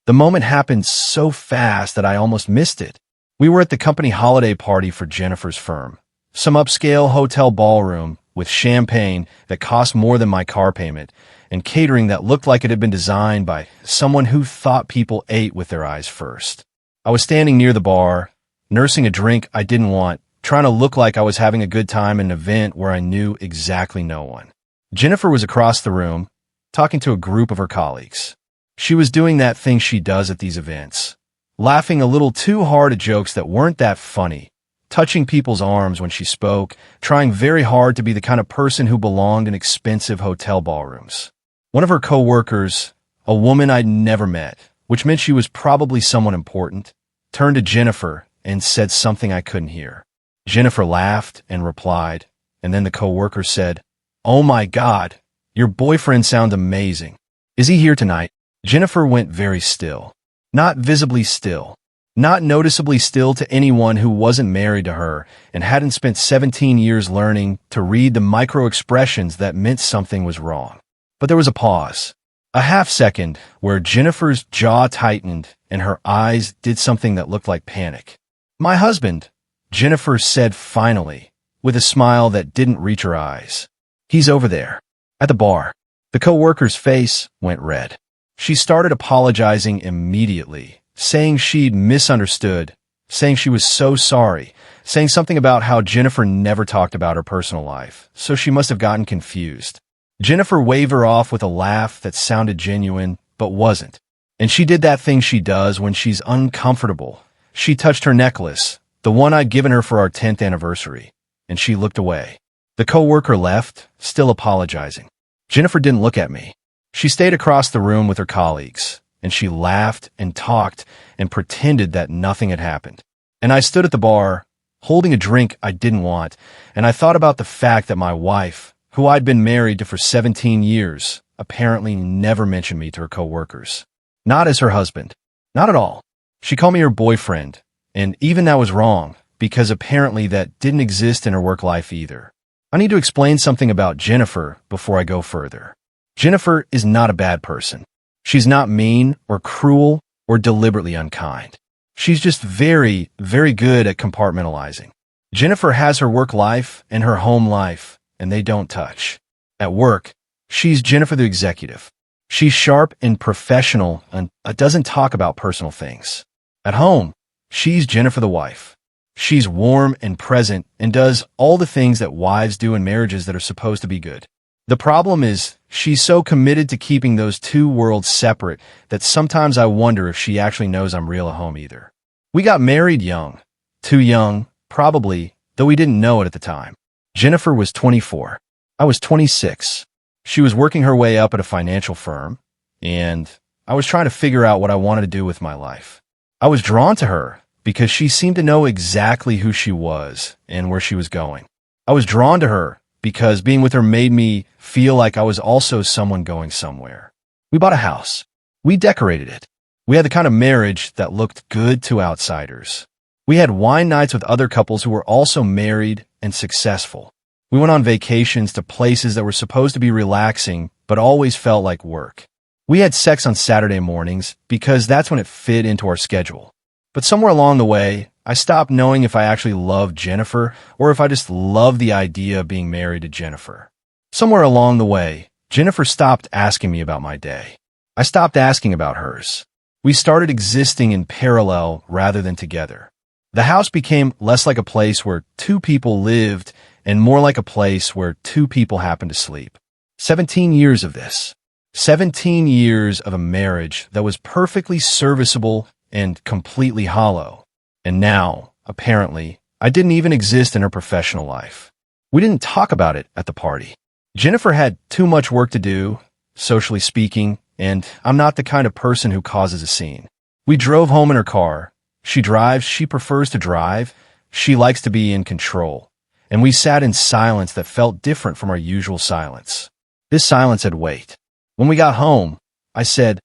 The moment happened so fast that I almost missed it. We were at the company holiday party for Jennifer's firm. Some upscale hotel ballroom with champagne that cost more than my car payment and catering that looked like it had been designed by someone who thought people ate with their eyes first. I was standing near the bar, nursing a drink I didn't want, trying to look like I was having a good time at an event where I knew exactly no one. Jennifer was across the room, talking to a group of her colleagues. She was doing that thing she does at these events, laughing a little too hard at jokes that weren't that funny, touching people's arms when she spoke, trying very hard to be the kind of person who belonged in expensive hotel ballrooms. One of her coworkers, a woman I'd never met, which meant she was probably someone important, turned to Jennifer and said something I couldn't hear. Jennifer laughed and replied, and then the coworker said, "Oh my God, your boyfriend sounds amazing. Is he here tonight?" Jennifer went very still. Not visibly still. Not noticeably still to anyone who wasn't married to her and hadn't spent 17 years learning to read the micro-expressions that meant something was wrong. But there was a pause. A half second where Jennifer's jaw tightened and her eyes did something that looked like panic. "My husband," Jennifer said finally, with a smile that didn't reach her eyes. "He's over there, at the bar." The coworker's face went red. She started apologizing immediately, saying she'd misunderstood, saying she was so sorry, saying something about how Jennifer never talked about her personal life, so she must have gotten confused. Jennifer waved her off with a laugh that sounded genuine, but wasn't. And she did that thing she does when she's uncomfortable. She touched her necklace, the one I'd given her for our 10th anniversary, and she looked away. The coworker left, still apologizing. Jennifer didn't look at me. She stayed across the room with her colleagues, and she laughed and talked and pretended that nothing had happened. And I stood at the bar, holding a drink I didn't want, and I thought about the fact that my wife, who I'd been married to for 17 years, apparently never mentioned me to her coworkers. Not as her husband. Not at all. She called me her boyfriend, and even that was wrong, because apparently that didn't exist in her work life either. I need to explain something about Jennifer before I go further. Jennifer is not a bad person. She's not mean or cruel or deliberately unkind. She's just very, very good at compartmentalizing. Jennifer has her work life and her home life, and they don't touch. At work, she's Jennifer the executive. She's sharp and professional and doesn't talk about personal things. At home, she's Jennifer the wife. She's warm and present and does all the things that wives do in marriages that are supposed to be good. The problem is, she's so committed to keeping those two worlds separate that sometimes I wonder if she actually knows I'm real at home either. We got married young. Too young, probably, though we didn't know it at the time. Jennifer was 24. I was 26. She was working her way up at a financial firm, and I was trying to figure out what I wanted to do with my life. I was drawn to her because she seemed to know exactly who she was and where she was going. I was drawn to her because being with her made me feel like I was also someone going somewhere. We bought a house. We decorated it. We had the kind of marriage that looked good to outsiders. We had wine nights with other couples who were also married and successful. We went on vacations to places that were supposed to be relaxing, but always felt like work. We had sex on Saturday mornings because that's when it fit into our schedule. But somewhere along the way, I stopped knowing if I actually loved Jennifer or if I just loved the idea of being married to Jennifer. Somewhere along the way, Jennifer stopped asking me about my day. I stopped asking about hers. We started existing in parallel rather than together. The house became less like a place where two people lived and more like a place where two people happened to sleep. 17 years of this. 17 years of a marriage that was perfectly serviceable and completely hollow. And now, apparently, I didn't even exist in her professional life. We didn't talk about it at the party. Jennifer had too much work to do, socially speaking, and I'm not the kind of person who causes a scene. We drove home in her car. She drives, she prefers to drive, she likes to be in control. And we sat in silence that felt different from our usual silence. This silence had weight. When we got home, I said,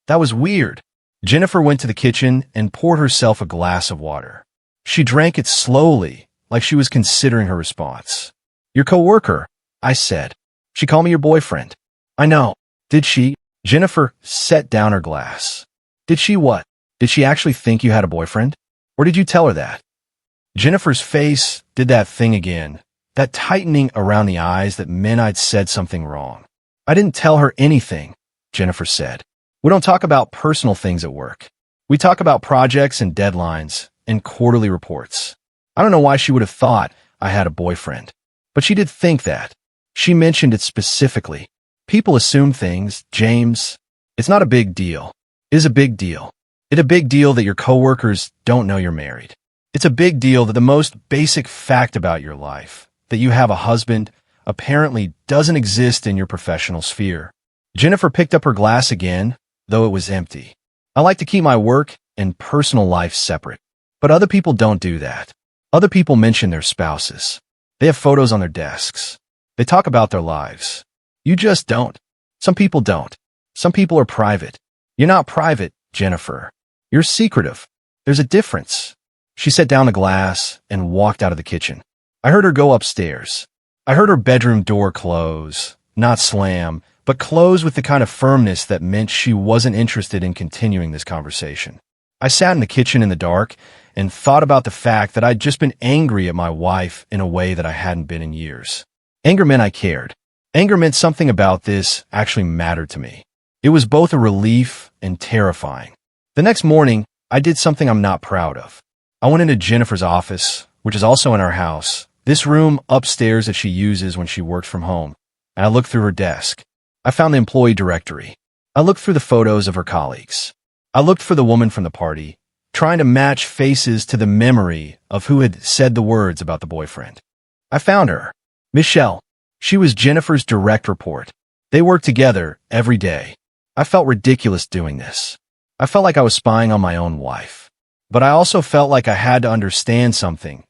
"That was weird." Jennifer went to the kitchen and poured herself a glass of water. She drank it slowly, like she was considering her response. "Your coworker," I said. "She called me your boyfriend." "I know." "Did she?" Jennifer set down her glass. Did she what? Did she actually think you had a boyfriend? Or did you tell her that? Jennifer's face did that thing again, that tightening around the eyes that meant I'd said something wrong. I didn't tell her anything, Jennifer said. We don't talk about personal things at work. We talk about projects and deadlines and quarterly reports. I don't know why she would have thought I had a boyfriend, but she did think that. She mentioned it specifically. People assume things, James. It's not a big deal. It is a big deal. It's a big deal that your coworkers don't know you're married. It's a big deal that the most basic fact about your life, that you have a husband, apparently doesn't exist in your professional sphere. Jennifer picked up her glass again, though it was empty. I like to keep my work and personal life separate. But other people don't do that. Other people mention their spouses. They have photos on their desks. They talk about their lives. You just don't. Some people don't. Some people are private. You're not private, Jennifer. You're secretive. There's a difference. She set down the glass and walked out of the kitchen. I heard her go upstairs. I heard her bedroom door close, not slam, but close with the kind of firmness that meant she wasn't interested in continuing this conversation. I sat in the kitchen in the dark and thought about the fact that I'd just been angry at my wife in a way that I hadn't been in years. Anger meant I cared. Anger meant something about this actually mattered to me. It was both a relief and terrifying. The next morning, I did something I'm not proud of. I went into Jennifer's office, which is also in our house, this room upstairs that she uses when she works from home, and I looked through her desk. I found the employee directory. I looked through the photos of her colleagues. I looked for the woman from the party, trying to match faces to the memory of who had said the words about the boyfriend. I found her. Michelle. She was Jennifer's direct report. They worked together every day. I felt ridiculous doing this. I felt like I was spying on my own wife. But I also felt like I had to understand something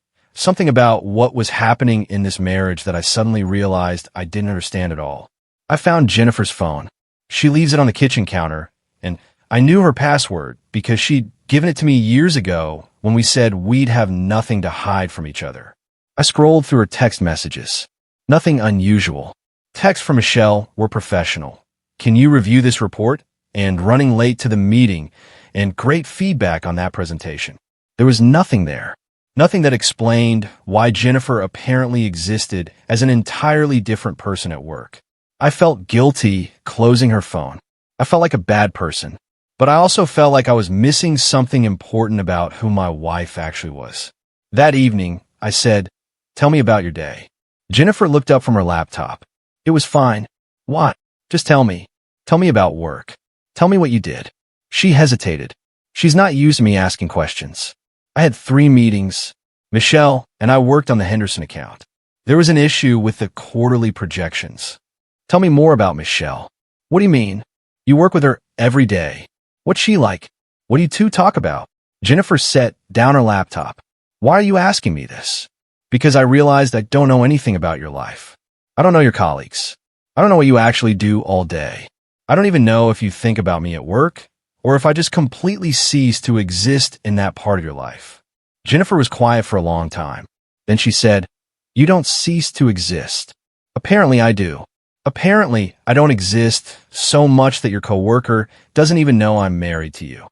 about what was happening in this marriage that I suddenly realized I didn't understand at all. I found Jennifer's phone. She leaves it on the kitchen counter, and I knew her password because she'd given it to me years ago when we said we'd have nothing to hide from each other. I scrolled through her text messages. Nothing unusual. Texts from Michelle were professional. Can you review this report? And running late to the meeting, and great feedback on that presentation. There was nothing there. Nothing that explained why Jennifer apparently existed as an entirely different person at work. I felt guilty closing her phone. I felt like a bad person. But I also felt like I was missing something important about who my wife actually was. That evening, I said, "Tell me about your day." Jennifer looked up from her laptop. "It was fine." "What?" "Just tell me. Tell me about work. Tell me what you did." She hesitated. She's not used to me asking questions. I had 3 meetings. Michelle and I worked on the Henderson account. There was an issue with the quarterly projections. "Tell me more about Michelle." "What do you mean?" "You work with her every day. What's she like? What do you two talk about?" Jennifer set down her laptop. "Why are you asking me this?" "Because I realized I don't know anything about your life. I don't know your colleagues. I don't know what you actually do all day. I don't even know if you think about me at work, or if I just completely cease to exist in that part of your life." Jennifer was quiet for a long time. Then she said, "You don't cease to exist." "Apparently I do. Apparently I don't exist so much that your coworker doesn't even know I'm married to you.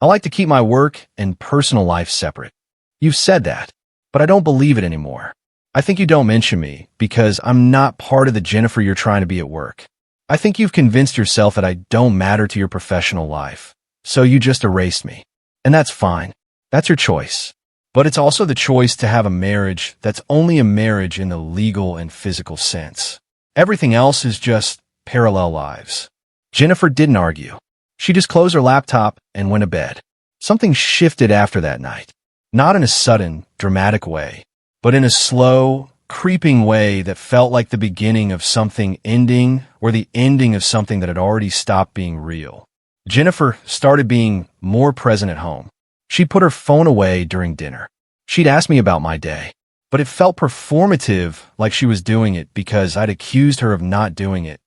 I like to keep my work and personal life separate. You've said that, but I don't believe it anymore. I think you don't mention me because I'm not part of the Jennifer you're trying to be at work. I think you've convinced yourself that I don't matter to your professional life, so you just erased me. And that's fine. That's your choice. But it's also the choice to have a marriage that's only a marriage in the legal and physical sense. Everything else is just parallel lives." Jennifer didn't argue. She just closed her laptop and went to bed. Something shifted after that night. Not in a sudden, dramatic way, but in a slow, creeping way that felt like the beginning of something ending or the ending of something that had already stopped being real. Jennifer started being more present at home. She put her phone away during dinner. She'd asked me about my day, but it felt performative, like she was doing it because I'd accused her of not doing it,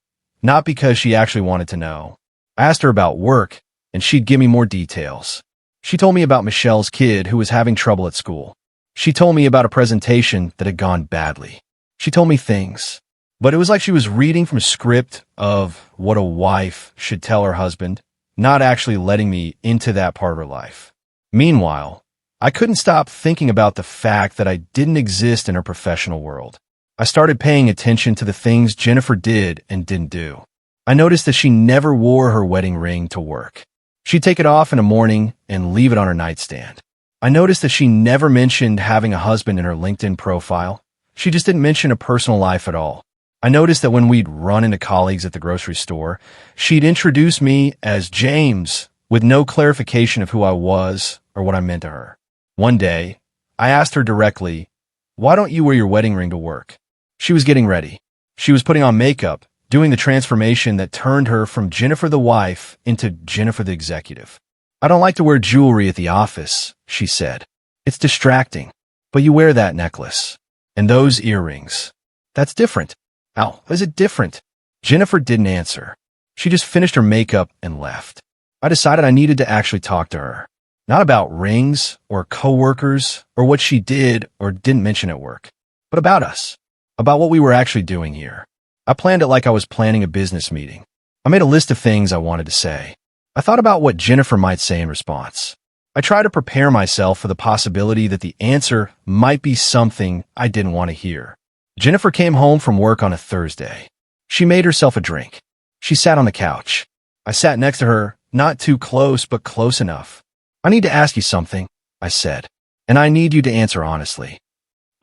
not because she actually wanted to know. I asked her about work, and she'd give me more details. She told me about Michelle's kid who was having trouble at school. She told me about a presentation that had gone badly. She told me things, but it was like she was reading from a script of what a wife should tell her husband. not actually letting me into that part of her life. Meanwhile, I couldn't stop thinking about the fact that I didn't exist in her professional world. I started paying attention to the things Jennifer did and didn't do. I noticed that she never wore her wedding ring to work. She'd take it off in the morning and leave it on her nightstand. I noticed that she never mentioned having a husband in her LinkedIn profile. She just didn't mention a personal life at all. I noticed that when we'd run into colleagues at the grocery store, she'd introduce me as James with no clarification of who I was or what I meant to her. One day, I asked her directly, "Why don't you wear your wedding ring to work?" She was getting ready. She was putting on makeup, doing the transformation that turned her from Jennifer the wife into Jennifer the executive. "I don't like to wear jewelry at the office," she said. "It's distracting. But you wear that necklace. And those earrings. That's different." "How is it different?" Jennifer didn't answer. She just finished her makeup and left. I decided I needed to actually talk to her. Not about rings or coworkers or what she did or didn't mention at work, but about us, about what we were actually doing here. I planned it like I was planning a business meeting. I made a list of things I wanted to say. I thought about what Jennifer might say in response. I tried to prepare myself for the possibility that the answer might be something I didn't want to hear. Jennifer came home from work on a Thursday. She made herself a drink. She sat on the couch. I sat next to her, not too close, but close enough. "I need to ask you something," I said, "and I need you to answer honestly."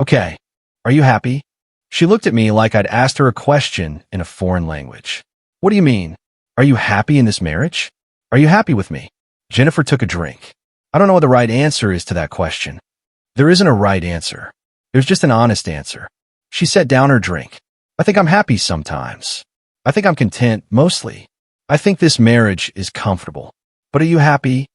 "Okay, are you happy?" She looked at me like I'd asked her a question in a foreign language. "What do you mean? Are you happy in this marriage? Are you happy with me?" Jennifer took a drink. I don't know what the right answer is to that question. There isn't a right answer. There's just an honest answer. She set down her drink. "I think I'm happy sometimes. I think I'm content mostly. I think this marriage is comfortable. But are you happy?"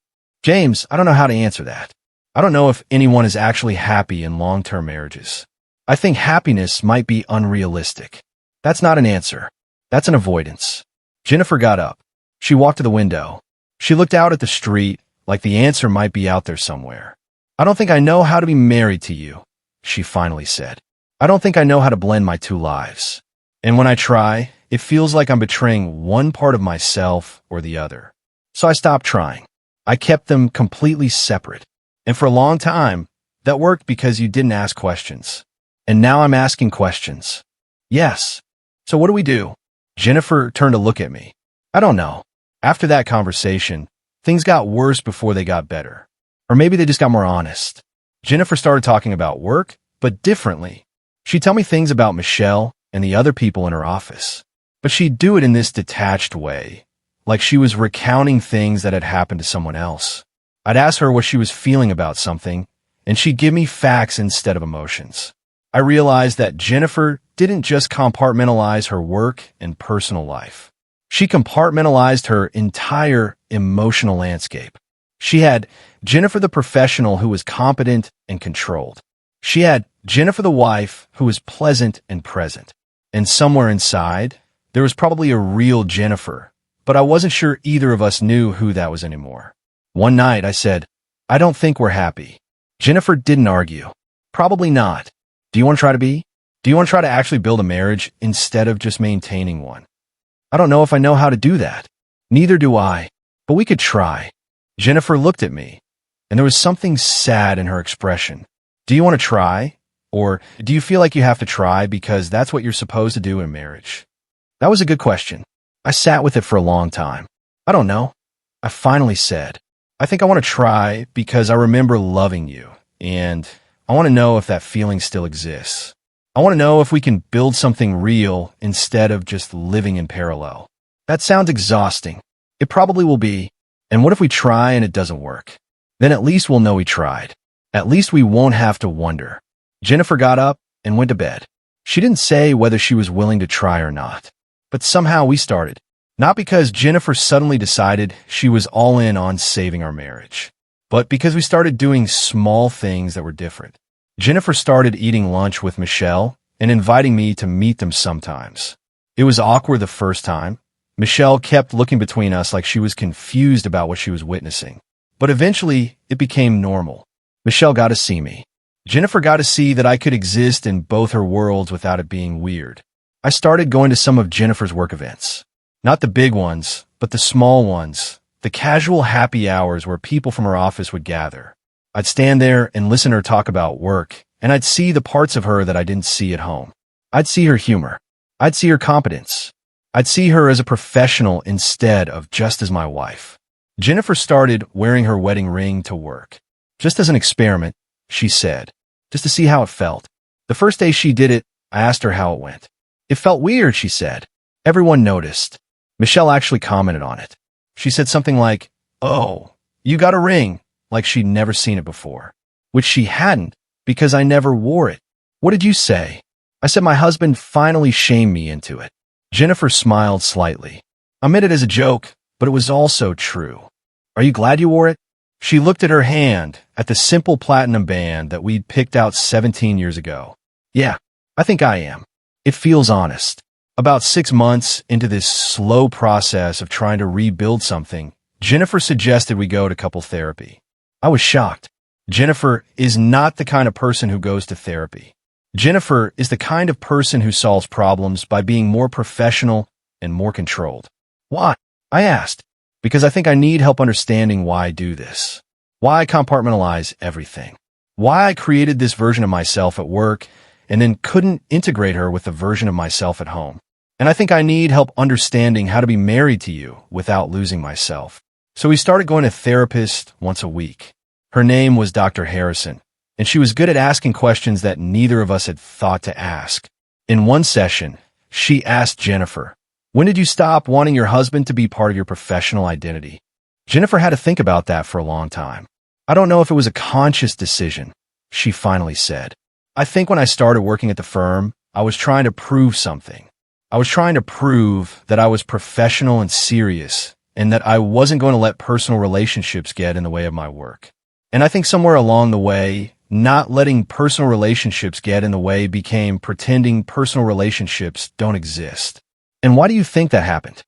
"James, I don't know how to answer that. I don't know if anyone is actually happy in long-term marriages. I think happiness might be unrealistic. That's not an answer. That's an avoidance." Jennifer got up. She walked to the window. She looked out at the street like the answer might be out there somewhere. "I don't think I know how to be married to you," she finally said. "I don't think I know how to blend my two lives. And when I try, it feels like I'm betraying one part of myself or the other. So I stopped trying. I kept them completely separate. And for a long time, that worked because you didn't ask questions. And now I'm asking questions. Yes. So what do we do?" Jennifer turned to look at me. "I don't know." After that conversation, things got worse before they got better. Or maybe they just got more honest. Jennifer started talking about work, but differently. She'd tell me things about Michelle and the other people in her office. But she'd do it in this detached way, like she was recounting things that had happened to someone else. I'd ask her what she was feeling about something, and she'd give me facts instead of emotions. I realized that Jennifer didn't just compartmentalize her work and personal life. She compartmentalized her entire emotional landscape. She had Jennifer the professional who was competent and controlled. She had Jennifer the wife who was pleasant and present. And somewhere inside, there was probably a real Jennifer, but I wasn't sure either of us knew who that was anymore. One night I said, "I don't think we're happy." Jennifer didn't argue. "Probably not. Do you want to try to be? Do you want to try to actually build a marriage instead of just maintaining one?" "I don't know if I know how to do that." "Neither do I, but we could try." Jennifer looked at me, and there was something sad in her expression. "Do you want to try? Or do you feel like you have to try because that's what you're supposed to do in marriage?" That was a good question. I sat with it for a long time. "I don't know." I finally said, "I think I want to try because I remember loving you, and I want to know if that feeling still exists. I want to know if we can build something real instead of just living in parallel." "That sounds exhausting." "It probably will be. And what if we try and it doesn't work? Then at least we'll know we tried. At least we won't have to wonder." Jennifer got up and went to bed. She didn't say whether she was willing to try or not. But somehow we started. Not because Jennifer suddenly decided she was all in on saving our marriage, but because we started doing small things that were different. Jennifer started eating lunch with Michelle and inviting me to meet them sometimes. It was awkward the first time. Michelle kept looking between us like she was confused about what she was witnessing. But eventually, it became normal. Michelle got to see me. Jennifer got to see that I could exist in both her worlds without it being weird. I started going to some of Jennifer's work events. Not the big ones, but the small ones, the casual happy hours where people from her office would gather. I'd stand there and listen to her talk about work, and I'd see the parts of her that I didn't see at home. I'd see her humor. I'd see her competence. I'd see her as a professional instead of just as my wife. Jennifer started wearing her wedding ring to work. Just as an experiment, she said, just to see how it felt. The first day she did it, I asked her how it went. It felt weird, she said. Everyone noticed. Michelle actually commented on it. She said something like, "Oh, you got a ring," like she'd never seen it before. Which she hadn't, because I never wore it. What did you say? I said my husband finally shamed me into it. Jennifer smiled slightly. I meant it as a joke, but it was also true. Are you glad you wore it? She looked at her hand, at the simple platinum band that we'd picked out 17 years ago. Yeah, I think I am. It feels honest. About 6 months into this slow process of trying to rebuild something, Jennifer suggested we go to couple therapy. I was shocked. Jennifer is not the kind of person who goes to therapy. Jennifer is the kind of person who solves problems by being more professional and more controlled. Why? I asked. Because I think I need help understanding why I do this. Why I compartmentalize everything. Why I created this version of myself at work and then couldn't integrate her with the version of myself at home. And I think I need help understanding how to be married to you without losing myself. So we started going to therapist once a week. Her name was Dr. Harrison, and she was good at asking questions that neither of us had thought to ask. In one session, she asked Jennifer, "When did you stop wanting your husband to be part of your professional identity?" Jennifer had to think about that for a long time. "I don't know if it was a conscious decision," she finally said. "I think when I started working at the firm, I was trying to prove something. I was trying to prove that I was professional and serious, and that I wasn't going to let personal relationships get in the way of my work. And I think somewhere along the way, not letting personal relationships get in the way became pretending personal relationships don't exist." "And why do you think that happened?"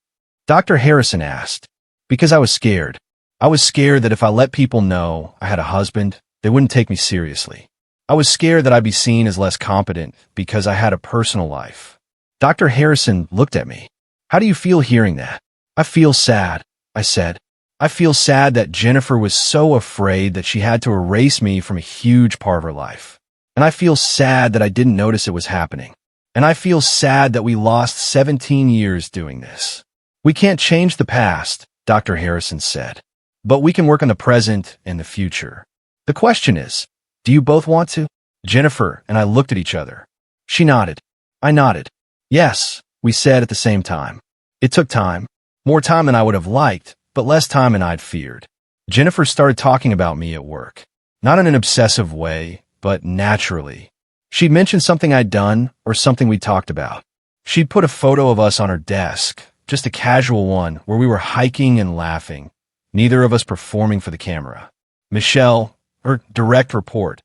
Dr. Harrison asked. "Because I was scared. I was scared that if I let people know I had a husband, they wouldn't take me seriously. I was scared that I'd be seen as less competent because I had a personal life." Dr. Harrison looked at me. "How do you feel hearing that?" "I feel sad," I said. "I feel sad that Jennifer was so afraid that she had to erase me from a huge part of her life. And I feel sad that I didn't notice it was happening. And I feel sad that we lost 17 years doing this." "We can't change the past," Dr. Harrison said. "But we can work on the present and the future. The question is, do you both want to?" Jennifer and I looked at each other. She nodded. I nodded. "Yes," we said at the same time. It took time. More time than I would have liked, but less time than I'd feared. Jennifer started talking about me at work. Not in an obsessive way, but naturally. She'd mentioned something I'd done or something we talked about. She'd put a photo of us on her desk, just a casual one where we were hiking and laughing, neither of us performing for the camera. Michelle, her direct report,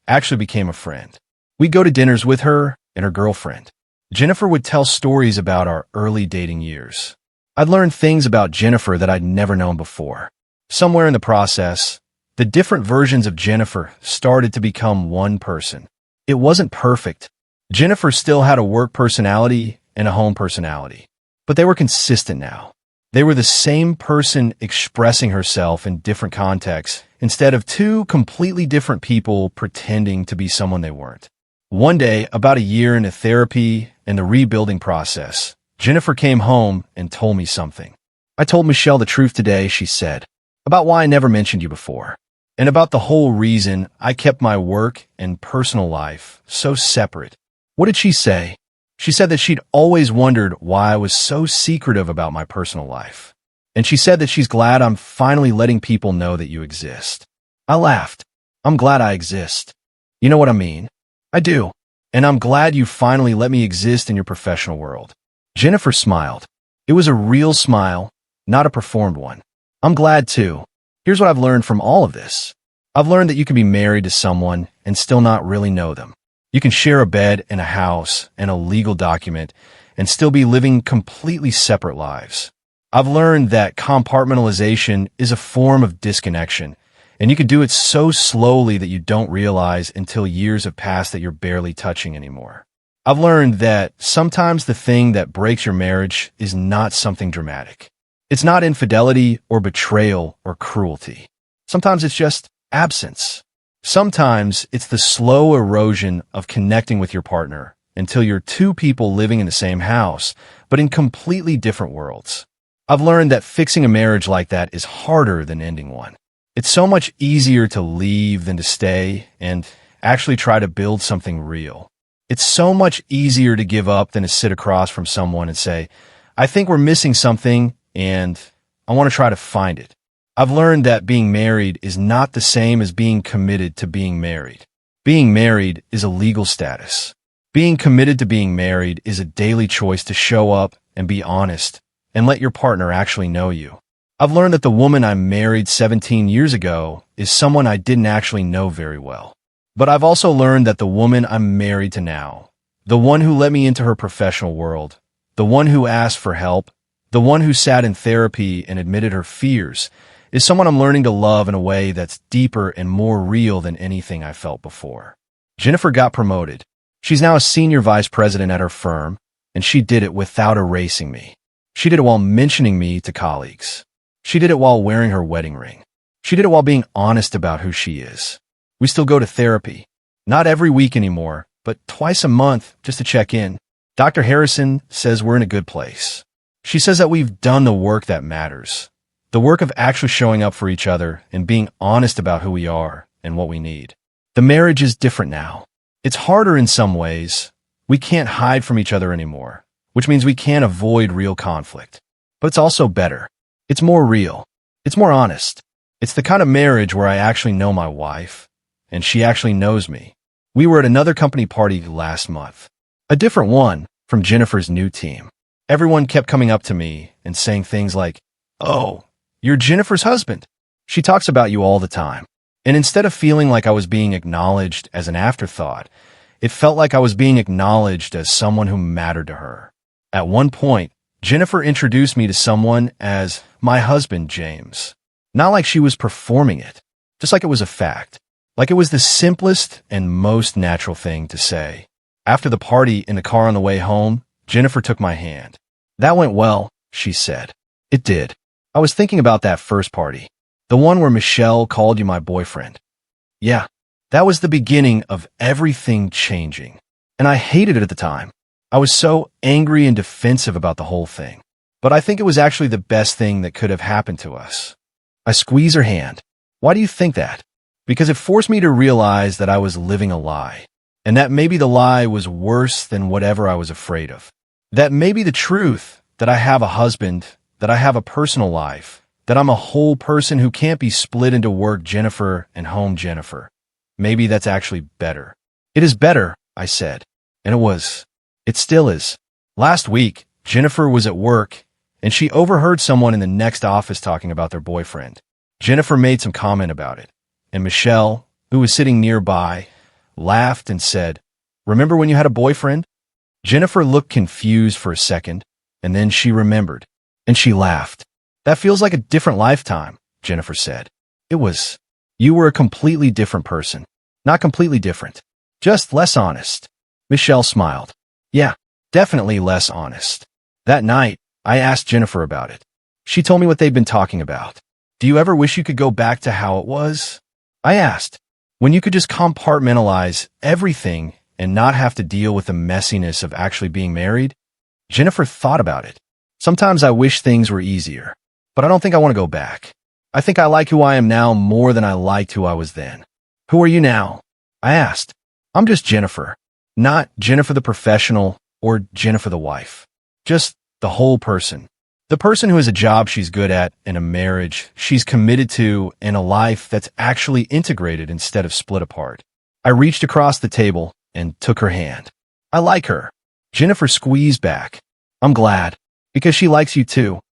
actually became a friend. We'd go to dinners with her and her girlfriend. Jennifer would tell stories about our early dating years. I'd learned things about Jennifer that I'd never known before. Somewhere in the process, the different versions of Jennifer started to become one person. It wasn't perfect. Jennifer still had a work personality and a home personality, but they were consistent now. They were the same person expressing herself in different contexts instead of two completely different people pretending to be someone they weren't. One day, about a year into therapy and the rebuilding process, Jennifer came home and told me something. "I told Michelle the truth today," she said, "about why I never mentioned you before, and about the whole reason I kept my work and personal life so separate." What did she say? She said that she'd always wondered why I was so secretive about my personal life. And she said that she's glad I'm finally letting people know that you exist. I laughed. "I'm glad I exist. You know what I mean? I do. And I'm glad you finally let me exist in your professional world." Jennifer smiled. It was a real smile, not a performed one. "I'm glad too. Here's what I've learned from all of this. I've learned that you can be married to someone and still not really know them. You can share a bed and a house and a legal document and still be living completely separate lives. I've learned that compartmentalization is a form of disconnection, and you can do it so slowly that you don't realize until years have passed that you're barely touching anymore. I've learned that sometimes the thing that breaks your marriage is not something dramatic. It's not infidelity or betrayal or cruelty. Sometimes it's just absence. Sometimes it's the slow erosion of connecting with your partner until you're two people living in the same house, but in completely different worlds. I've learned that fixing a marriage like that is harder than ending one. It's so much easier to leave than to stay and actually try to build something real. It's so much easier to give up than to sit across from someone and say, I think we're missing something and I want to try to find it. I've learned that being married is not the same as being committed to being married. Being married is a legal status. Being committed to being married is a daily choice to show up and be honest and let your partner actually know you. I've learned that the woman I married 17 years ago is someone I didn't actually know very well. But I've also learned that the woman I'm married to now, the one who let me into her professional world, the one who asked for help, the one who sat in therapy and admitted her fears, is someone I'm learning to love in a way that's deeper and more real than anything I felt before. Jennifer got promoted. She's now a senior vice president at her firm, and she did it without erasing me. She did it while mentioning me to colleagues. She did it while wearing her wedding ring. She did it while being honest about who she is. We still go to therapy. Not every week anymore, but twice a month just to check in. Dr. Harrison says we're in a good place. She says that we've done the work that matters. The work of actually showing up for each other and being honest about who we are and what we need. The marriage is different now. It's harder in some ways. We can't hide from each other anymore, which means we can't avoid real conflict. But it's also better. It's more real. It's more honest. It's the kind of marriage where I actually know my wife, and she actually knows me. We were at another company party last month. A different one from Jennifer's new team. Everyone kept coming up to me and saying things like, "Oh, you're Jennifer's husband. She talks about you all the time." And instead of feeling like I was being acknowledged as an afterthought, it felt like I was being acknowledged as someone who mattered to her. At one point, Jennifer introduced me to someone as my husband, James. Not like she was performing it, just like it was a fact. Like it was the simplest and most natural thing to say. After the party in the car on the way home, Jennifer took my hand. "That went well," she said. "It did. I was thinking about that first party. The one where Michelle called you my boyfriend. Yeah, that was the beginning of everything changing. And I hated it at the time. I was so angry and defensive about the whole thing. But I think it was actually the best thing that could have happened to us." I squeezed her hand. "Why do you think that?" "Because it forced me to realize that I was living a lie. And that maybe the lie was worse than whatever I was afraid of. That maybe the truth, that I have a husband, that I have a personal life, that I'm a whole person who can't be split into work Jennifer and home Jennifer. Maybe that's actually better." "It is better," I said. And it was. It still is. Last week, Jennifer was at work, and she overheard someone in the next office talking about their boyfriend. Jennifer made some comment about it, and Michelle, who was sitting nearby, laughed and said, "Remember when you had a boyfriend?" Jennifer looked confused for a second, and then she remembered, and she laughed. "That feels like a different lifetime," Jennifer said. "It was. You were a completely different person. Not completely different. Just less honest." Michelle smiled. "Yeah, definitely less honest." That night, I asked Jennifer about it. She told me what they'd been talking about. "Do you ever wish you could go back to how it was?" I asked. "When you could just compartmentalize everything and not have to deal with the messiness of actually being married?" Jennifer thought about it. "Sometimes I wish things were easier. But I don't think I want to go back. I think I like who I am now more than I liked who I was then." "Who are you now?" I asked. "I'm just Jennifer. Not Jennifer the professional or Jennifer the wife. Just the whole person. The person who has a job she's good at and a marriage she's committed to and a life that's actually integrated instead of split apart." I reached across the table and took her hand. "I like her." Jennifer squeezed back. "I'm glad. Because she likes you too."